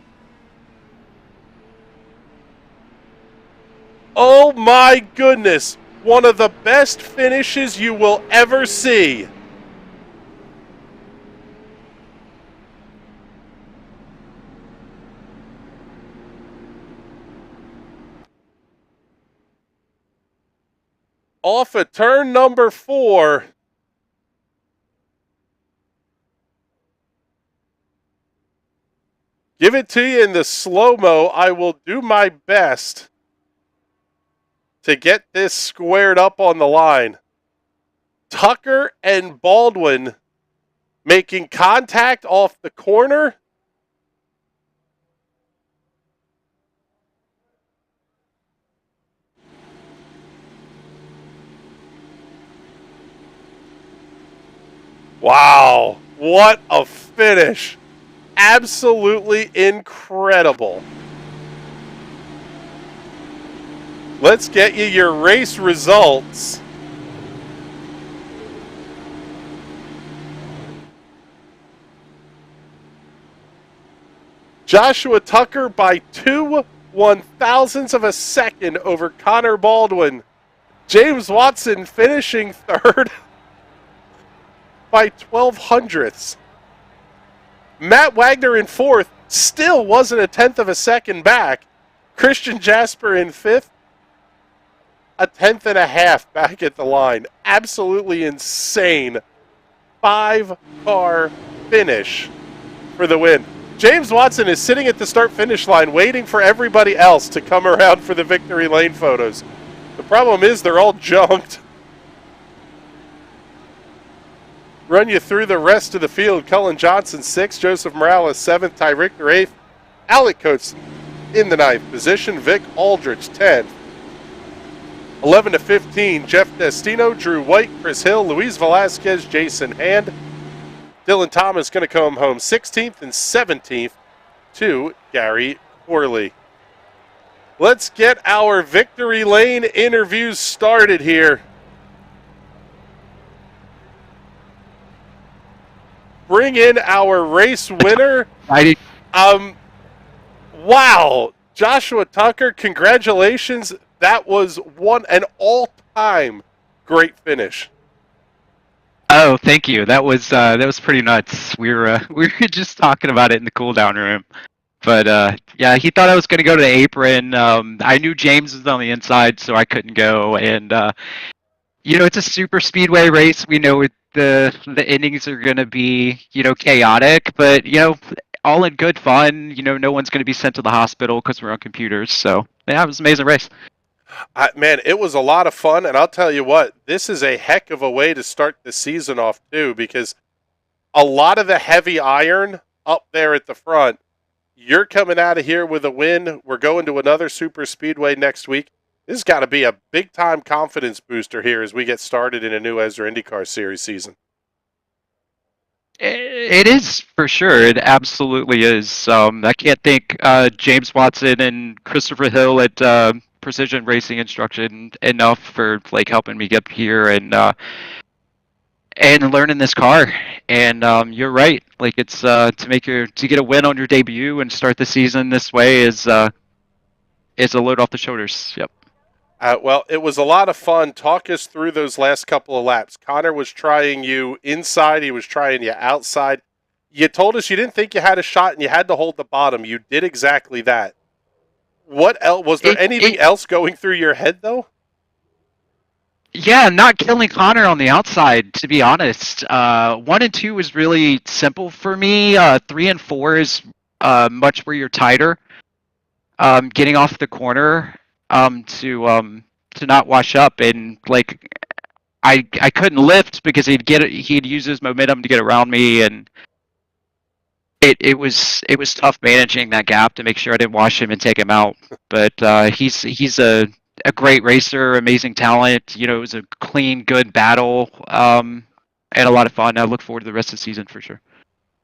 Oh my goodness. One of the best finishes you will ever see. off of turn number 4. Give it to you in the slow-mo. I will do my best to get this squared up on the line. Tucker and Baldwin making contact off the corner. Wow, what a finish. Absolutely incredible. Let's get you your race results. Joshua Tucker by 2/1000ths of a second over Connor Baldwin. James Watson finishing third by 12/100ths. Matt Wagner in fourth, still wasn't a 10th of a second back. Christian Jasper in fifth, a 10th and a half back at the line. Absolutely insane 5-car finish for the win. James Watson is sitting at the start-finish line waiting for everybody else to come around for the victory lane photos. The problem is they're all junked. Run you through the rest of the field. Cullen Johnson, 6th. Joseph Morales, 7th. Ty Richter, 8th. Alec Coates in the 9th position. Vic Aldrich, 10th. 11 to 15, Jeff Destino, Drew White, Chris Hill, Luis Velasquez, Jason Hand. Dylan Thomas going to come home 16th and 17th to Gary Corley. Let's get our victory lane interviews started here. Bring in our race winner. Wow, Joshua Tucker, congratulations. That was an all-time great finish. Oh, thank you. That was pretty nuts. We were just talking about it in the cool down room. But yeah, he thought I was going to go to the apron. I knew James was on the inside, so I couldn't go. And it's a super speedway race. We know the innings are going to be chaotic, but all in good fun. No one's going to be sent to the hospital because we're on computers. So yeah, it was an amazing race. Man, it was a lot of fun, and I'll tell you what, this is a heck of a way to start the season off, too, because a lot of the heavy iron up there at the front, you're coming out of here with a win. We're going to another super speedway next week. This has got to be a big-time confidence booster here as we get started in a new ESRA INDYCAR Series season. It is, for sure. It absolutely is. I can't thank James Watson and Christopher Hill at Precision Racing Instruction enough for helping me get here and learning this car. And you're right. It's to get a win on your debut and start the season this way is a load off the shoulders. Yep. Well, it was a lot of fun. Talk us through those last couple of laps. Connor was trying you inside. He was trying you outside. You told us you didn't think you had a shot and you had to hold the bottom. You did exactly that. What else? Was there anything else going through your head, though? Yeah, not killing Connor on the outside, to be honest. 1 and 2 was really simple for me. 3 and 4 is much where you're tighter. Getting off the corner to not wash up, and I couldn't lift because he'd use his momentum to get around me, and it was tough managing that gap to make sure I didn't wash him and take him out. But he's a great racer, amazing talent. It was a clean, good battle, and a lot of fun. I look forward to the rest of the season for sure.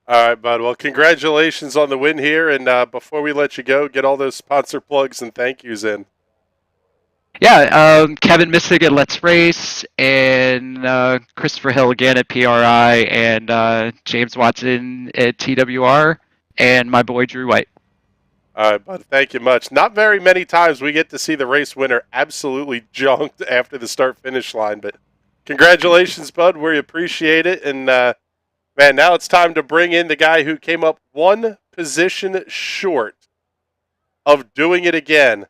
All right, bud. Well, congratulations on the win here. And before we let you go, get all those sponsor plugs and thank yous in. Yeah, Kevin Missick at Let's Race, and Christopher Hill again at PRI, and James Watson at TWR, and my boy Drew White. All right, bud. Thank you much. Not very many times we get to see the race winner absolutely junked after the start-finish line, but congratulations, bud. We appreciate it. And, man, now it's time to bring in the guy who came up one position short of doing it again.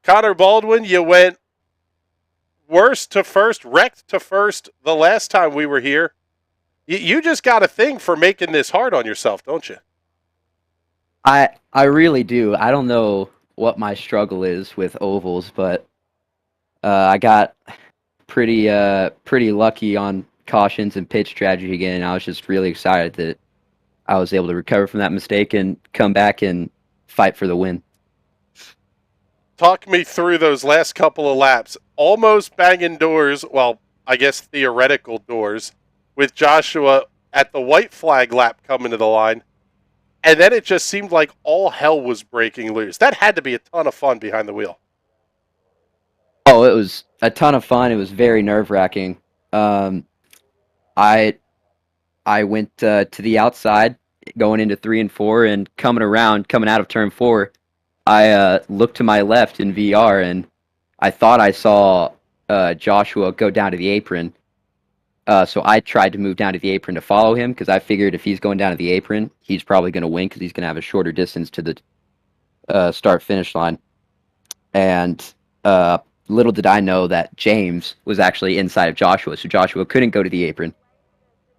Connor Baldwin, you went worst to first, wrecked to first the last time we were here. You just got a thing for making this hard on yourself, don't you? I really do. I don't know what my struggle is with ovals, but I got pretty lucky on cautions and pitch strategy again. And I was just really excited that I was able to recover from that mistake and come back and fight for the win. Talk me through those last couple of laps. Almost banging doors, well, I guess theoretical doors, with Joshua at the white flag lap coming to the line. And then it just seemed like all hell was breaking loose. That had to be a ton of fun behind the wheel. Oh, it was a ton of fun. It was very nerve-wracking. I went to the outside going into 3 and 4, and coming out of turn 4, I looked to my left in VR, and I thought I saw Joshua go down to the apron. So I tried to move down to the apron to follow him, because I figured if he's going down to the apron, he's probably going to win, because he's going to have a shorter distance to the start-finish line. And little did I know that James was actually inside of Joshua, so Joshua couldn't go to the apron.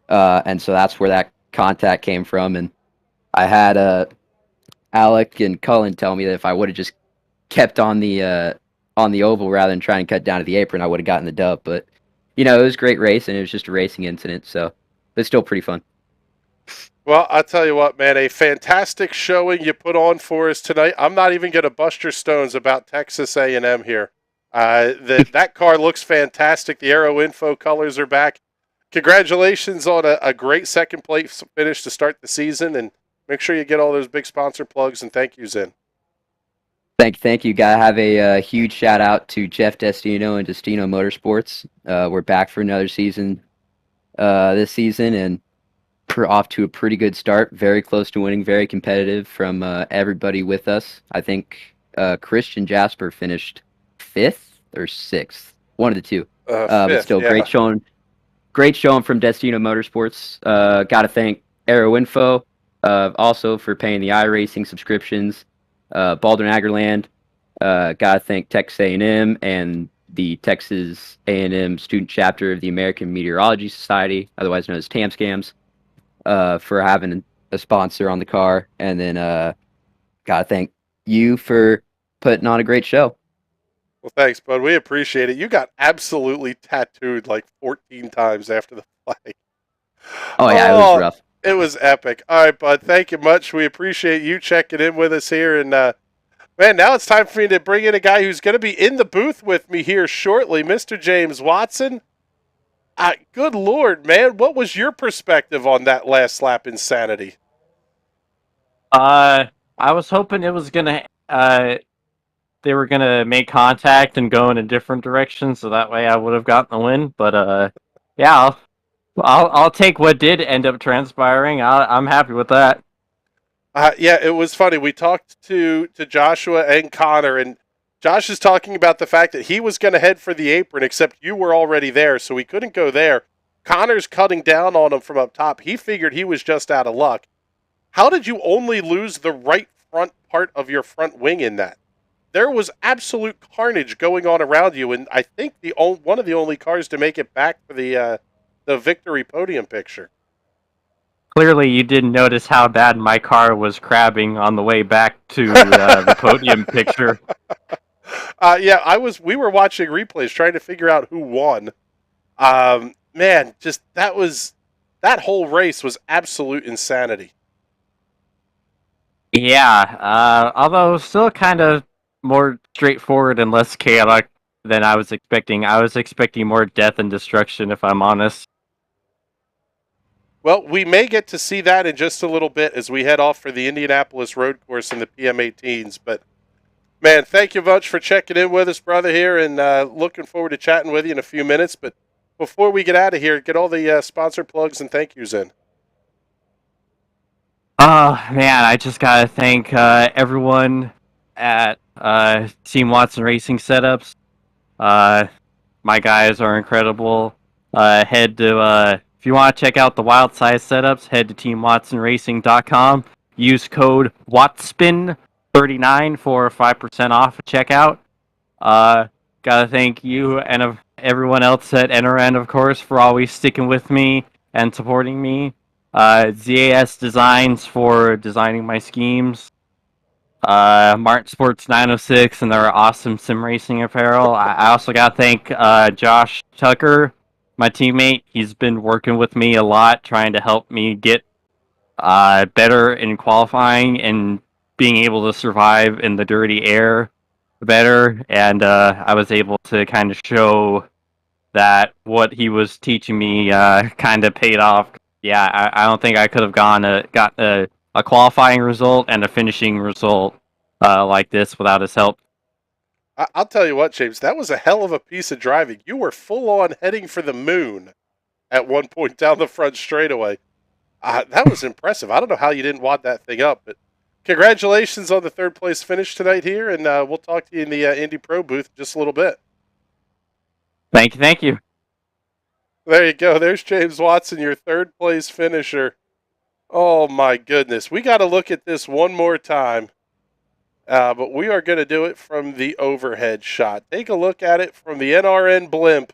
And so that's where that contact came from. And I had Alec and Cullen tell me that if I would have just kept on the oval rather than trying to cut down to the apron, I would have gotten the dub. But it was a great race, and it was just a racing incident, so it's still pretty fun. Well, I'll tell you what, man, a fantastic showing you put on for us tonight. I'm not even going to bust your stones about Texas A&M here. That car looks fantastic. The Aero Info colors are back. Congratulations on a great second place finish to start the season, and make sure you get all those big sponsor plugs and thank yous in. Thank you. Gotta have a huge shout out to Jeff Destino and Destino Motorsports. We're back for another season this season, and off to a pretty good start. Very close to winning, very competitive from everybody with us. I think Christian Jasper finished 5th or 6th, one of the two. But still, yeah. Great showing from Destino Motorsports. Got to thank Aero Info also for paying the iRacing subscriptions. Baldwin Agerland. Got to thank Texas A&M and the Texas A&M student chapter of the American Meteorology Society, otherwise known as TAMSCAMS, for having a sponsor on the car. And then got to thank you for putting on a great show. Well, thanks, bud. We appreciate it. You got absolutely tattooed like 14 times after the flag. Oh, yeah, it was rough. It was epic. All right, bud. Thank you much. We appreciate you checking in with us here. And, man, now it's time for me to bring in a guy who's going to be in the booth with me here shortly, Mr. James Watson. Good Lord, man. What was your perspective on that last lap insanity? I was hoping it was going to... they were going to make contact and go in a different direction, so that way I would have gotten the win. But, yeah, I'll take what did end up transpiring. I'm happy with that. Yeah, it was funny. We talked to Joshua and Connor, and Josh is talking about the fact that he was going to head for the apron, except you were already there, so he couldn't go there. Connor's cutting down on him from up top. He figured he was just out of luck. How did you only lose the right front part of your front wing in that? There was absolute carnage going on around you, and I think one of the only cars to make it back for the victory podium picture. Clearly, you didn't notice how bad my car was crabbing on the way back to the podium picture. Yeah, we were watching replays trying to figure out who won. Man, just that whole race was absolute insanity. Yeah, although still kind of more straightforward and less chaotic than I was expecting. I was expecting more death and destruction, if I'm honest. Well, we may get to see that in just a little bit as we head off for the Indianapolis road course in the PM18s. But, man, thank you much for checking in with us, brother, here, and looking forward to chatting with you in a few minutes. But before we get out of here, get all the sponsor plugs and thank yous in. Oh, man, I just got to thank everyone at Team Watson Racing Setups. My guys are incredible. Head to, if you want to check out the wild size setups, head to teamwatsonracing.com. Use code WATSPIN39 for 5% off at checkout. Gotta thank you and everyone else at NRN, of course, for always sticking with me and supporting me. ZAS Designs for designing my schemes. Martin Sports 906 and their awesome sim racing apparel. I also got to thank Josh Tucker, my teammate. He's been working with me a lot, trying to help me get better in qualifying and being able to survive in the dirty air better. And I was able to kind of show that what he was teaching me kind of paid off. Yeah, I don't think I could have got a qualifying result and a finishing result like this without his help. I'll tell you what, James, that was a hell of a piece of driving. You were full on heading for the moon at one point down the front straightaway. That was impressive. I don't know how you didn't wad that thing up, but congratulations on the third place finish tonight here, and we'll talk to you in the Indy Pro booth in just a little bit. Thank you, thank you. There you go. There's James Watson, your third place finisher. Oh my goodness. We got to look at this one more time. But we are going to do it from the overhead shot. Take a look at it from the NRN blimp.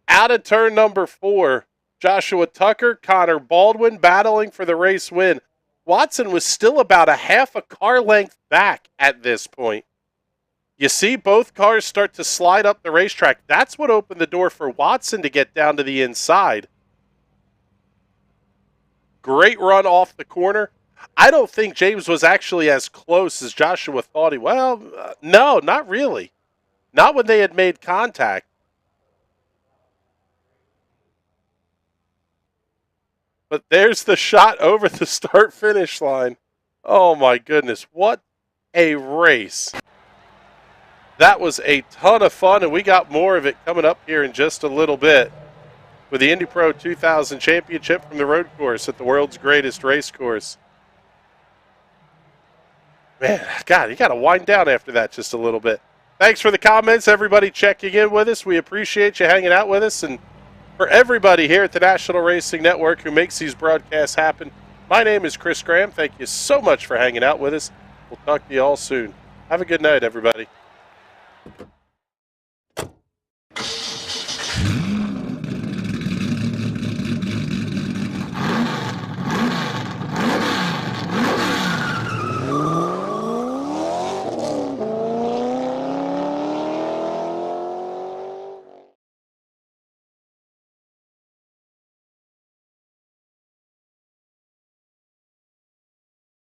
Out of turn number 4, Joshua Tucker, Connor Baldwin battling for the race win. Watson was still about a half a car length back at this point. You see both cars start to slide up the racetrack. That's what opened the door for Watson to get down to the inside. Great run off the corner. I don't think James was actually as close as Joshua thought he was. Well, no, not really. Not when they had made contact. But there's the shot over the start-finish line. Oh, my goodness. What a race. That was a ton of fun, and we got more of it coming up here in just a little bit with the Indy Pro 2000 Championship from the road course at the world's greatest race course. Man, God, you got to wind down after that just a little bit. Thanks for the comments, everybody checking in with us. We appreciate you hanging out with us. And for everybody here at the National Racing Network who makes these broadcasts happen, my name is Chris Graham. Thank you so much for hanging out with us. We'll talk to you all soon. Have a good night, everybody.